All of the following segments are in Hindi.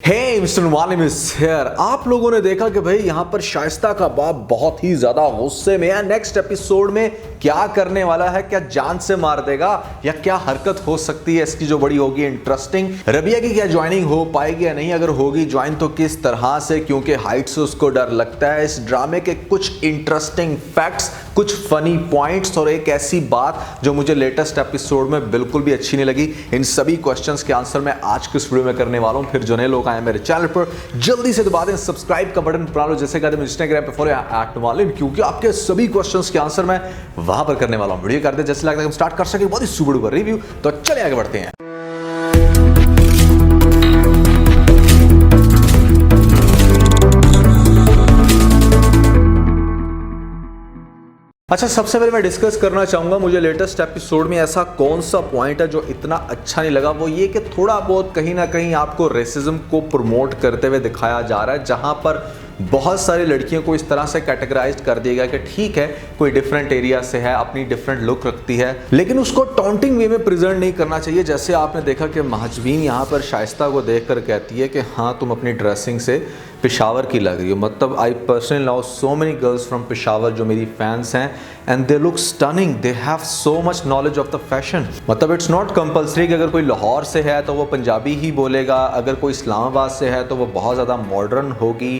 Hey mister Walim is here. आप लोगों ने देखा कि भाई यहाँ पर शाइस्ता का बाप बहुत ही ज्यादा गुस्से में है। नेक्स्ट एपिसोड में क्या करने वाला है, क्या जान से मार देगा या क्या हरकत हो सकती है इसकी जो बड़ी होगी इंटरेस्टिंग। रबिया की क्या ज्वाइनिंग हो पाएगी या नहीं, अगर होगी ज्वाइन तो किस तरह से, क्योंकि हाइट से उसको डर लगता है। इस ड्रामे के कुछ इंटरेस्टिंग फैक्ट्स, कुछ फनी पॉइंट्स और एक ऐसी बात जो मुझे लेटेस्ट एपिसोड में बिल्कुल भी अच्छी नहीं लगी, इन सभी क्वेश्चंस के आंसर मैं आज के इस वीडियो में करने वाला हूं। फिर जो नए लोग आए मेरे चैनल पर जल्दी से दबा दें सब्सक्राइब का बटन, बना लो जैसे कहते हैं इंस्टाग्राम पे फॉलो @वालिम, क्योंकि आपके सभी क्वेश्चंस के आंसर मैं वहां पर करने वाला हूं। वीडियो कर दे जैसे लगता है हम स्टार्ट कर सके बहुत ही सुपर डुपर रिव्यू। तो चलिए आगे बढ़ते हैं। अच्छा, सबसे पहले मैं डिस्कस करना चाहूँगा मुझे लेटेस्ट एपिसोड में ऐसा कौन सा पॉइंट है जो इतना अच्छा नहीं लगा। वो ये कि थोड़ा बहुत कहीं ना कहीं आपको रेसिज्म को प्रमोट करते हुए दिखाया जा रहा है, जहाँ पर बहुत सारी लड़कियों को इस तरह से कैटेगराइज कर दिया गया कि ठीक है कोई डिफरेंट एरिया से है, अपनी डिफरेंट लुक रखती है, लेकिन उसको टॉन्टिंग वे में प्रेजेंट नहीं करना चाहिए। जैसे आपने देखा कि महजबीन यहाँ पर शाइस्ता को देखकर कहती है कि हाँ तुम अपनी ड्रेसिंग से पेशावर की लग रही हो। मतलब I personally love so many girls from Peshawar जो मेरी फैंस हैं and they look stunning, they have so much knowledge of the fashion. मतलब इट्स नॉट कंपल्सरी कि अगर कोई लाहौर से है तो वो पंजाबी ही बोलेगा, अगर कोई इस्लामाबाद से है तो वो बहुत ज़्यादा मॉडर्न होगी।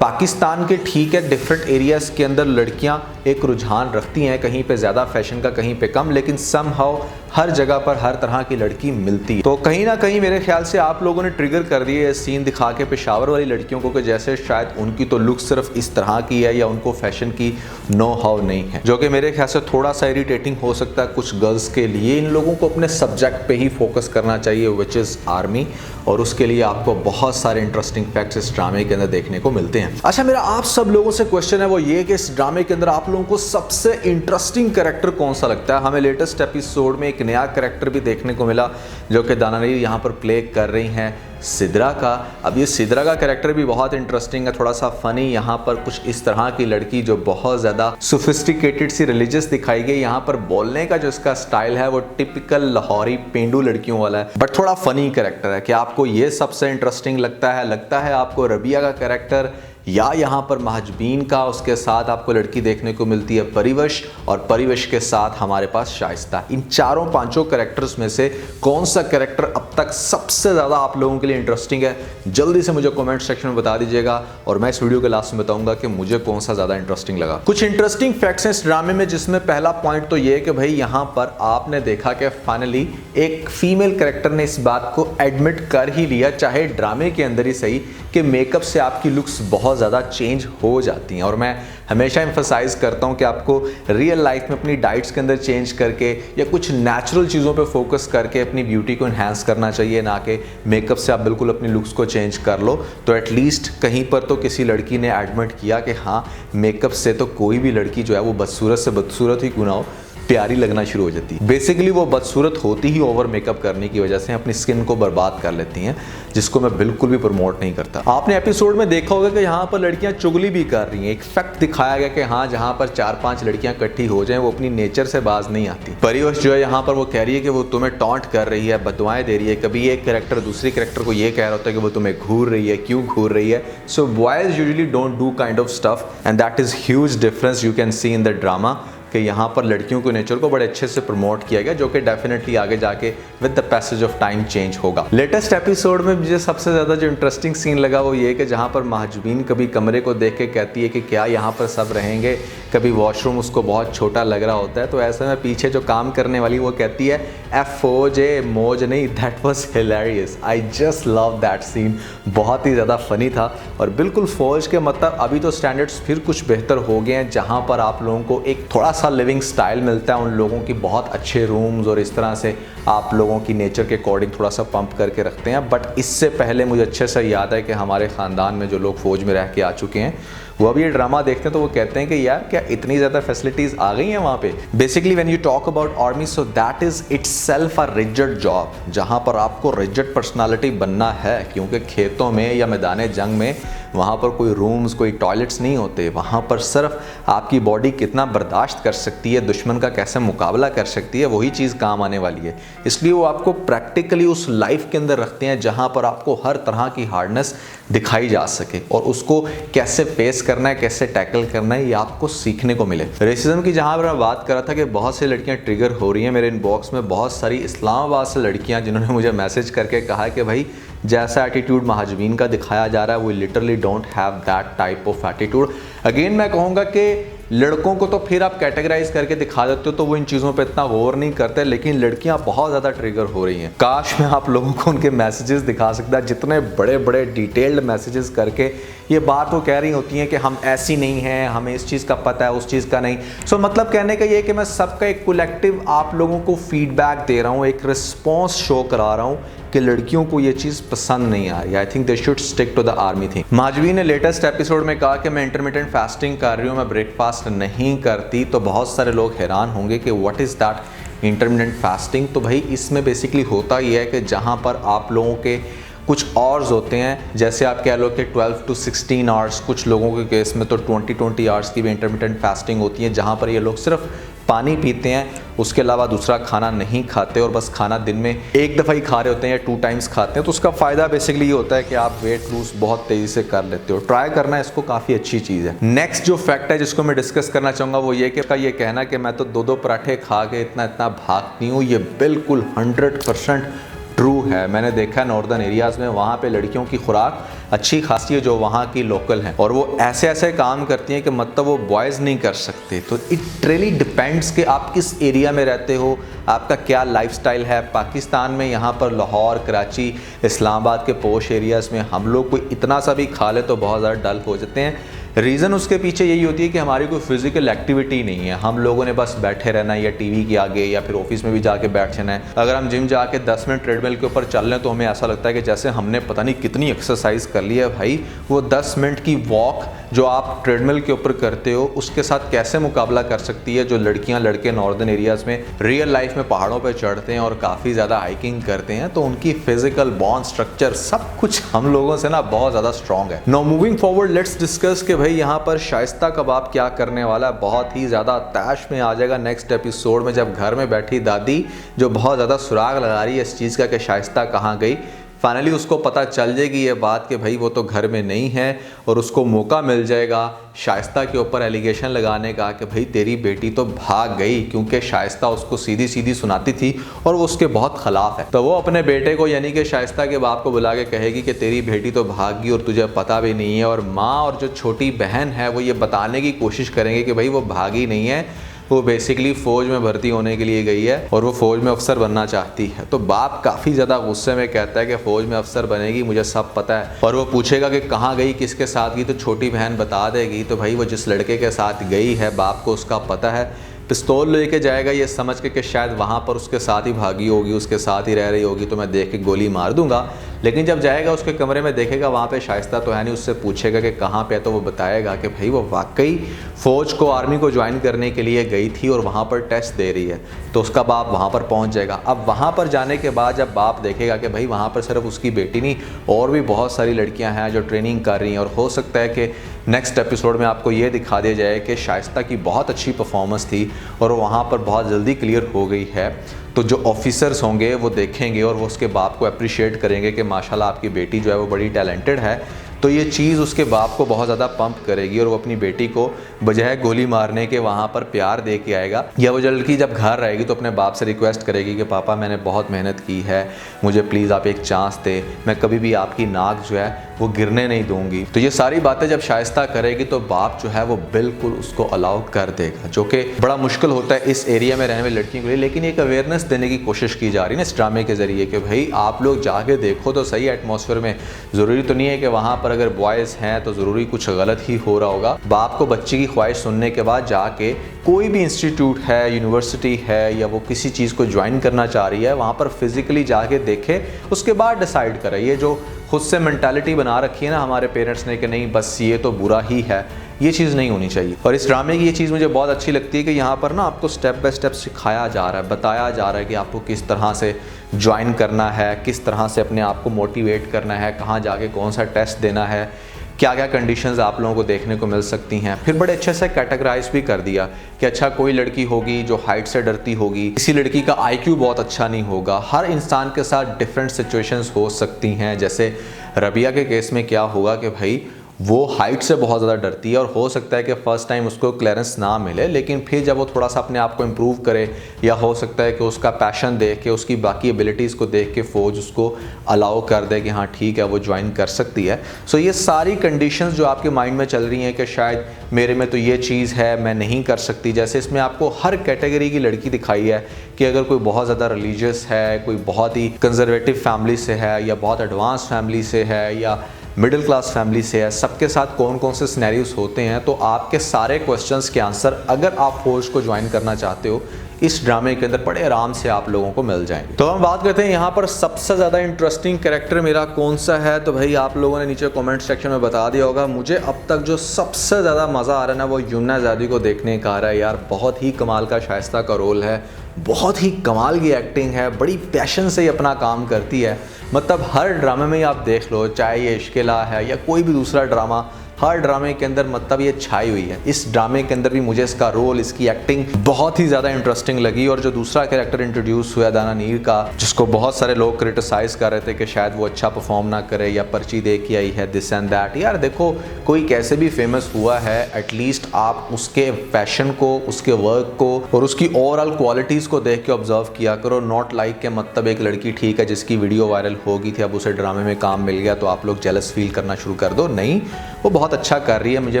पाकिस्तान के ठीक है डिफरेंट एरियाज़ के अंदर लड़कियां एक रुझान रखती हैं, कहीं पे ज़्यादा फैशन का कहीं पे कम, लेकिन समहाउ हर जगह पर हर तरह की लड़की मिलती है। तो कहीं ना कहीं मेरे ख्याल से आप लोगों ने ट्रिगर कर दिए ये सीन दिखा के पेशावर वाली लड़कियों को कि जैसे शायद उनकी तो लुक सिर्फ इस तरह की है या उनको फैशन की नो हाउ नहीं है, जो कि मेरे ख्याल से थोड़ा सा इरिटेटिंग हो सकता है कुछ गर्ल्स के लिए। इन लोगों को अपने सब्जेक्ट पे ही फोकस करना चाहिए विच इज़ आर्मी, और उसके लिए आपको बहुत सारे इंटरेस्टिंग फैक्ट्स इस ड्रामे के अंदर देखने को मिलते हैं। अच्छा, मेरा आप सब लोगों से क्वेश्चन है वो ये कि इस ड्रामे के अंदर आप लोगों को सबसे इंटरेस्टिंग कैरेक्टर कौन सा लगता है। हमें लेटेस्ट एपिसोड में एक नया कैरेक्टर भी देखने को मिला जो कि दाना नीर यहाँ पर प्ले कर रही हैं सिद्रा का। अब ये सिद्रा का कैरेक्टर भी बहुत इंटरेस्टिंग है, थोड़ा सा फनी। यहाँ पर कुछ इस तरह की लड़की जो बहुत ज़्यादा सोफिस्टिकेटेड सी रिलीजियस दिखाई गई। यहाँ पर बोलने का जो इसका स्टाइल है वो टिपिकल लाहौरी पेंडू लड़कियों वाला है, बट थोड़ा फनी कैरेक्टर है। क्या आपको ये सबसे इंटरेस्टिंग लगता है आपको रबिया का कैरेक्टर, या यहाँ पर महजबीन का, उसके साथ आपको लड़की देखने को मिलती है परिवश, और परिवश के साथ हमारे पास शाइस्ता। इन चारों पांचों कैरेक्टर्स में से कौन सा कैरेक्टर अब तक सबसे ज़्यादा आप लोगों के लिए इंटरेस्टिंग है, जल्दी से मुझे कमेंट सेक्शन में बता दीजिएगा और मैं इस वीडियो के लास्ट में बताऊंगा कि मुझे कौन सा ज़्यादा इंटरेस्टिंग लगा। कुछ इंटरेस्टिंग फैक्ट्स हैं इस ड्रामे में, जिसमें पहला पॉइंट तो ये है कि भाई यहाँ पर आपने देखा कि फाइनली एक फीमेल कैरेक्टर ने इस बात को एडमिट कर ही लिया, चाहे ड्रामे के अंदर ही सही, कि मेकअप से आपकी लुक्स बहुत ज़्यादा चेंज हो जाती हैं। और मैं हमेशा एम्फसाइज करता हूं कि आपको रियल लाइफ में अपनी डाइट्स के अंदर चेंज करके या कुछ नेचुरल चीज़ों पे फोकस करके अपनी ब्यूटी को इन्हांस करना चाहिए, ना कि मेकअप से आप बिल्कुल अपनी लुक्स को चेंज कर लो। तो एटलीस्ट कहीं पर तो किसी लड़की ने एडमिट किया कि हाँ मेकअप से तो कोई भी लड़की जो है वो बदसूरत से बदसूरत ही क्यों ना हो प्यारी लगना शुरू हो जाती है। बेसिकली वो बदसूरत होती ही ओवर मेकअप करने की वजह से अपनी स्किन को बर्बाद कर लेती हैं, जिसको मैं बिल्कुल भी प्रमोट नहीं करता। आपने एपिसोड में देखा होगा कि यहाँ पर लड़कियां चुगली भी कर रही हैं। एक फैक्ट दिखाया गया कि हाँ जहाँ पर 4-5 लड़कियां इकट्ठी हो जाएं वो अपनी नेचर से बाज नहीं आती। परिवश जो है यहाँ पर वो कह रही है कि वो तुम्हें टॉन्ट कर रही है, बददुआएं दे रही है। कभी एक कैरेक्टर दूसरी कैरेक्टर को ये कह रहा होता है कि वो तुम्हें घूर रही है, क्यों घूर रही है। So boys usually don't do kind of stuff and that is huge difference you can see in the drama, कि यहाँ पर लड़कियों के नेचर को बड़े अच्छे से प्रमोट किया गया, जो कि डेफिनेटली आगे जाके with the passage of time change होगा। लेटेस्ट एपिसोड में मुझे सबसे ज़्यादा जो इंटरेस्टिंग सीन लगा वो ये कि जहाँ पर महजबीन कभी कमरे को देख के कहती है कि क्या यहाँ पर सब रहेंगे, कभी वॉशरूम उसको बहुत छोटा लग रहा होता है, तो ऐसे में पीछे जो काम करने वाली वो कहती है FOJ मौज नहीं, that was hilarious. I just love that scene, बहुत ही ज़्यादा फनी था। और बिल्कुल फौज के मतलब अभी तो स्टैंडर्ड्स फिर कुछ बेहतर हो गए हैं, जहाँ पर आप लोगों को एक थोड़ा लिविंग स्टाइल मिलता है, उन लोगों की बहुत अच्छे रूम्स और इस तरह से आप लोगों की नेचर के अकॉर्डिंग थोड़ा सा पंप करके रखते हैं। बट इससे पहले मुझे अच्छे से याद है कि हमारे ख़ानदान में जो लोग फ़ौज में रह के आ चुके हैं वो अभी ये ड्रामा देखते हैं तो वो कहते हैं कि यार क्या इतनी ज़्यादा फैसिलिटीज़ आ गई हैं वहाँ पे। Basically when you talk about army, so that is itself a rigid job, जहाँ पर आपको रिजिड पर्सनालिटी बनना है, क्योंकि खेतों में या मैदान जंग में वहाँ पर कोई रूम्स, कोई टॉयलेट्स नहीं होते। वहाँ पर सिर्फ आपकी बॉडी कितना बर्दाश्त कर सकती है, दुश्मन का कैसे मुकाबला कर सकती है, वही चीज़ काम आने वाली है। इसलिए वो आपको प्रैक्टिकली उस लाइफ के अंदर रखते हैं जहाँ पर आपको हर तरह की हार्डनेस दिखाई जा सके और उसको कैसे फेस करना है, कैसे टैकल करना है, ये आपको सीखने को मिले। रेसिज्म की जहाँ पर मैं बात कर रहा था कि बहुत सी लड़कियाँ ट्रिगर हो रही हैं, मेरे इनबॉक्स में बहुत सारी इस्लामाबाद से लड़कियाँ जिन्होंने मुझे मैसेज करके कहा कि भाई जैसा एटीट्यूड महाजबीन का दिखाया जा रहा है, वो literally don't have that type of attitude. Again मैं कहूँगा कि लड़कों को तो फिर आप कैटेगराइज करके दिखा देते हो तो वो इन चीज़ों पे इतना गौर नहीं करते, लेकिन लड़कियां बहुत ज़्यादा ट्रिगर हो रही हैं। काश मैं आप लोगों को उनके मैसेजेस दिखा सकता, जितने बड़े बड़े डिटेल्ड मैसेजेस करके ये बात वो कह रही होती हैं कि हम ऐसी नहीं हैं, हमें इस चीज़ का पता है, उस चीज़ का नहीं। सो मतलब कहने का ये कि मैं सबका एक कलेक्टिव आप लोगों को फीडबैक दे रहा हूँ, एक रिस्पॉन्स शो करा रहा हूँ कि लड़कियों को ये चीज़ पसंद नहीं आ रही। I think they should stick to the army thing. Mahjabeen ने लेटेस्ट एपिसोड में कहा कि मैं इंटरमिटेंट फास्टिंग कर रही हूँ, मैं ब्रेकफास्ट नहीं करती। तो बहुत सारे लोग हैरान होंगे कि what is that intermittent fasting. तो भाई इसमें बेसिकली होता ये है कि जहाँ पर आप लोगों के कुछ आवर्स होते हैं, जैसे आप कह लो कि 12 to 16 आवर्स, कुछ लोगों के केस में तो 20 आवर्स की भी इंटरमिटेंट फास्टिंग होती है, जहाँ पर ये लोग सिर्फ पानी पीते हैं, उसके अलावा दूसरा खाना नहीं खाते और बस खाना दिन में एक दफ़ा ही खा रहे होते हैं या 2 टाइम्स खाते हैं। तो उसका फ़ायदा बेसिकली ये होता है कि आप वेट लूज बहुत तेज़ी से कर लेते हो। ट्राई करना इसको, काफ़ी अच्छी चीज़ है। नेक्स्ट जो फैक्ट है जिसको मैं डिस्कस करना चाहूँगा वो ये कि ये कहना कि मैं तो 2-2 पराठे खा के इतना भागती हूँ, ये बिल्कुल 100% ट्रू है। मैंने देखा नॉर्दर्न एरियाज़ में वहाँ पे लड़कियों की खुराक अच्छी खासी है जो वहाँ की लोकल हैं, और वो ऐसे ऐसे काम करती हैं कि मतलब वो बॉयज़ नहीं कर सकते। तो इट रियली डिपेंड्स कि आप किस एरिया में रहते हो, आपका क्या लाइफस्टाइल है। पाकिस्तान में यहाँ पर लाहौर, कराची, इस्लामाबाद के पोश एरियाज़ में हम लोग कोई इतना सा भी खा ले तो बहुत ज़्यादा डल हो जाते हैं। रीज़न उसके पीछे यही होती है कि हमारी कोई फिजिकल एक्टिविटी नहीं है, हम लोगों ने बस बैठे रहना है या टीवी के आगे या फिर ऑफिस में भी जाके बैठ जाना है। अगर हम जिम जाके 10 मिनट ट्रेडमिल के ऊपर चल लें तो हमें ऐसा लगता है कि जैसे हमने पता नहीं कितनी एक्सरसाइज कर ली है। भाई वो 10 मिनट की वॉक जो आप ट्रेडमिल के ऊपर करते हो उसके साथ कैसे मुकाबला कर सकती है जो लड़कियां लड़के नॉर्दर्न एरियाज़ में रियल लाइफ में पहाड़ों पर चढ़ते हैं और काफ़ी ज़्यादा हाइकिंग करते हैं। तो उनकी फिजिकल बॉन्ड स्ट्रक्चर सब कुछ हम लोगों से ना बहुत ज़्यादा स्ट्रॉन्ग है। Now moving forward let's discuss कि भाई यहाँ पर शाइस्ता कबाब क्या करने वाला है। बहुत ही ज़्यादा तैश में आ जाएगा नेक्स्ट एपिसोड में, जब घर में बैठी दादी जो बहुत ज़्यादा सुराग लगा रही है इस चीज़ का कि शाइस्ता कहाँ गई। फाइनली उसको पता चल जाएगी ये बात कि भाई वो तो घर में नहीं है और उसको मौका मिल जाएगा शाइस्ता के ऊपर एलिगेशन लगाने का कि भाई तेरी बेटी तो भाग गई, क्योंकि शाइस्ता उसको सीधी सीधी सुनाती थी और वो उसके बहुत खिलाफ है। तो वो अपने बेटे को यानी कि शाइस्ता के बाप को बुला के कहेगी कि तेरी बेटी तो भाग गई और तुझे पता भी नहीं है। और माँ और जो छोटी बहन है वो ये बताने की कोशिश करेंगे कि भाई वो भागी नहीं है, वो बेसिकली फ़ौज में भर्ती होने के लिए गई है और वो फ़ौज में अफसर बनना चाहती है। तो बाप काफ़ी ज़्यादा गुस्से में कहता है कि फ़ौज में अफसर बनेगी, मुझे सब पता है। और वो पूछेगा कि कहाँ गई, किसके साथ गई, तो छोटी बहन बता देगी। तो भाई वो जिस लड़के के साथ गई है बाप को उसका पता है, पिस्तौल लेके जाएगा ये समझ के कि शायद वहाँ पर उसके साथ ही भागी होगी, उसके साथ ही रह रही होगी, तो मैं देख के गोली मार दूंगा। लेकिन जब जाएगा उसके कमरे में देखेगा वहाँ पे शाइस्ता तो है नहीं, उससे पूछेगा कि कहाँ पे है, तो वो बताएगा कि भाई वो वाकई फ़ौज को, आर्मी को ज्वाइन करने के लिए गई थी और वहाँ पर टेस्ट दे रही है। तो उसका बाप वहाँ पर पहुँच जाएगा। अब वहाँ पर जाने के बाद जब बाप देखेगा कि भाई वहाँ पर सिर्फ उसकी बेटी नहीं और भी बहुत सारी लड़कियाँ हैं जो ट्रेनिंग कर रही हैं, और हो सकता है कि नेक्स्ट एपिसोड में आपको ये दिखा दिया जाए कि शाइस्ता की बहुत अच्छी परफॉर्मेंस थी और वहाँ पर बहुत जल्दी क्लियर हो गई है। तो जो ऑफिसर्स होंगे वो देखेंगे और वो उसके बाप को अप्रिशिएट करेंगे कि माशाल्लाह आपकी बेटी जो है वो बड़ी टैलेंटेड है। तो ये चीज़ उसके बाप को बहुत ज़्यादा पंप करेगी और वो अपनी बेटी को बजाय गोली मारने के वहाँ पर प्यार दे के आएगा। या वो लड़की जब घर रहेगी तो अपने बाप से रिक्वेस्ट करेगी कि पापा मैंने बहुत मेहनत की है, मुझे प्लीज़ आप एक चांस दे, मैं कभी भी आपकी नाक जो है वो गिरने नहीं दूंगी। तो ये सारी बातें जब शाइस्ता करेगी तो बाप जो है वो बिल्कुल उसको अलाउ कर देगा, जो कि बड़ा मुश्किल होता है इस एरिया में रहने वाली लड़कियों के लिए। लेकिन एक अवेयरनेस देने की कोशिश की जा रही है ना इस ड्रामे के ज़रिए कि भाई आप लोग जाके देखो तो सही एटमॉस्फेयर में, ज़रूरी तो नहीं है कि वहाँ पर अगर बॉयज़ हैं तो ज़रूरी कुछ गलत ही हो रहा होगा। बाप को बच्चे की ख्वाहिश सुनने के बाद जाके कोई भी इंस्टीट्यूट है, यूनिवर्सिटी है, या वो किसी चीज़ को ज्वाइन करना चाह रही है, वहाँ पर फिज़िकली जाके देखे, उसके बाद डिसाइड करे। ये जो खुद से मेंटालिटी बना रखी है ना हमारे पेरेंट्स ने कि नहीं बस ये तो बुरा ही है, ये चीज़ नहीं होनी चाहिए। और इस ड्रामे की ये चीज़ मुझे बहुत अच्छी लगती है कि यहाँ पर ना आपको स्टेप बाय स्टेप सिखाया जा रहा है, बताया जा रहा है कि आपको किस तरह से ज्वाइन करना है, किस तरह से अपने आप को मोटिवेट करना है, कहाँ जाके कौन सा टेस्ट देना है, क्या क्या कंडीशंस आप लोगों को देखने को मिल सकती हैं। फिर बड़े अच्छे से कैटेगराइज भी कर दिया कि अच्छा कोई लड़की होगी जो हाइट से डरती होगी, किसी लड़की का आईक्यू बहुत अच्छा नहीं होगा, हर इंसान के साथ डिफरेंट सिचुएशंस हो सकती हैं। जैसे रबिया के केस में क्या होगा कि भाई वो हाइट से बहुत ज़्यादा डरती है और हो सकता है कि फ़र्स्ट टाइम उसको क्लियरेंस ना मिले, लेकिन फिर जब वो थोड़ा सा अपने आप को इम्प्रूव करे या हो सकता है कि उसका पैशन देख के, उसकी बाकी एबिलिटीज़ को देख के फ़ौज उसको अलाउ कर दे कि हाँ ठीक है वो ज्वाइन कर सकती है। सो ये सारी कंडीशंस जो आपके माइंड में चल रही हैं कि शायद मेरे में तो ये चीज़ है, मैं नहीं कर सकती, जैसे इसमें आपको हर कैटेगरी की लड़की दिखाई है कि अगर कोई बहुत ज़्यादा रिलीजियस है, कोई बहुत ही कंजर्वेटिव फैमिली से है या बहुत एडवांस फैमिली से है या मिडिल क्लास फैमिली से है, सबके साथ कौन कौन से सिनेरियोस होते हैं। तो आपके सारे क्वेश्चंस के आंसर अगर आप फोर्स को ज्वाइन करना चाहते हो इस ड्रामे के अंदर बड़े आराम से आप लोगों को मिल जाएंगे। तो हम बात करते हैं यहाँ पर सबसे ज़्यादा इंटरेस्टिंग कैरेक्टर मेरा कौन सा है। तो भाई आप लोगों ने नीचे कमेंट सेक्शन में बता दिया होगा। मुझे अब तक जो सबसे ज़्यादा मज़ा आ रहा है ना वो यमुना ज़ैदी को देखने का आ रहा है यार। बहुत ही कमाल का शाइस्ता का रोल है, बहुत ही कमाल की एक्टिंग है, बड़ी पैशन से ही अपना काम करती है। मतलब हर ड्रामे में ही आप देख लो, चाहे ये इश्किला है या कोई भी दूसरा ड्रामा, हर ड्रामे के अंदर मतलब ये छाई हुई है। इस ड्रामे के अंदर भी मुझे इसका रोल, इसकी एक्टिंग बहुत ही ज़्यादा इंटरेस्टिंग लगी। और जो दूसरा कैरेक्टर इंट्रोड्यूस हुआ दाना नीर का, जिसको बहुत सारे लोग क्रिटिसाइज़ कर रहे थे कि शायद वो अच्छा परफॉर्म ना करे या पर्ची दे के आई है, दिस एंड दैट। यार देखो, कोई कैसे भी फेमस हुआ है, एटलीस्ट आप उसके फैशन को, उसके वर्क को और उसकी ओवरऑल क्वालिटीज़ को देख के ऑब्जर्व किया करो। नॉट लाइक के मतलब एक लड़की ठीक है जिसकी वीडियो वायरल हो गई थी, अब उसे ड्रामे में काम मिल गया तो आप लोग जेलस फील करना शुरू कर दो। नहीं, वो बहुत अच्छा कर रही है। मुझे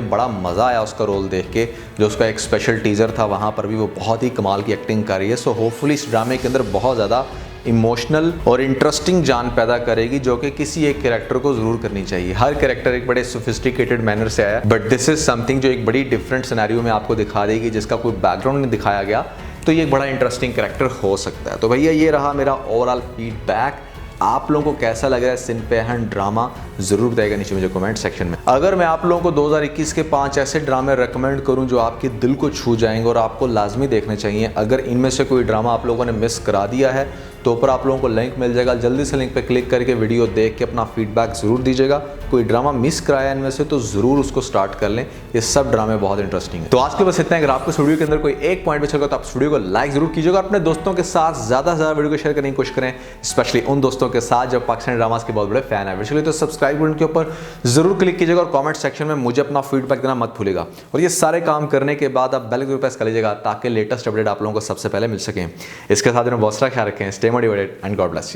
बड़ा मज़ा आया उसका रोल देख के। जो उसका एक स्पेशल टीज़र था वहाँ पर भी वो बहुत ही कमाल की एक्टिंग कर रही है। सो होपफुली इस ड्रामे के अंदर बहुत ज़्यादा इमोशनल और इंटरेस्टिंग जान पैदा करेगी, जो कि किसी एक कैरेक्टर को ज़रूर करनी चाहिए। हर कैरेक्टर एक बड़े सोफिस्टिकेटेड मैनर से आया, बट दिस इज़ समथिंग जो एक बड़ी डिफरेंट सिनेरियो में आपको दिखा देगी, जिसका कोई बैकग्राउंड नहीं दिखाया गया। तो ये एक बड़ा इंटरेस्टिंग कैरेक्टर हो सकता है। तो भैया ये रहा मेरा ओवरऑल फीडबैक। आप लोगों को कैसा लग रहा है सिंपैहन ड्रामा, ज़रूर बताइएगा नीचे मुझे कमेंट सेक्शन में। अगर मैं आप लोगों को 2021 के 5 ऐसे ड्रामे रेकमेंड करूं जो आपके दिल को छू जाएंगे और आपको लाजमी देखने चाहिए, अगर इनमें से कोई ड्रामा आप लोगों ने मिस करा दिया है तो ऊपर आप लोगों को लिंक मिल जाएगा, जल्दी से लिंक पे क्लिक करके वीडियो देख के अपना फीडबैक ज़रूर दीजिएगा। कोई ड्रामा मिस कराया इनमें से तो ज़रूर उसको स्टार्ट कर लें, ये सब ड्रामे बहुत इंटरेस्टिंग है। तो आज के बस इतना है। अगर आपको इस वीडियो के अंदर कोई एक पॉइंट अच्छा लगा तो आप इस वीडियो को लाइक जरूर कीजिएगा, अपने दोस्तों के साथ ज़्यादा से ज़्यादा वीडियो को शेयर करने की कोशिश करें, स्पेशली उन दोस्तों के साथ जो पाकिस्तानी ड्रामास के बहुत बड़े फैन है। चलिए तो सब्सक्राइब बटन के ऊपर जरूर क्लिक कीजिएगा और कमेंट सेक्शन में मुझे अपना फीडबैक देना मत भूलिएगा। और ये सारे काम करने के बाद आप बेल को प्रेस कर लीजिएगा ताकि लेटेस्ट अपडेट आप लोगों को सबसे पहले मिल सकें। इसके साथ बहुत सारा ख्याल रखें। Stay motivated and God bless you.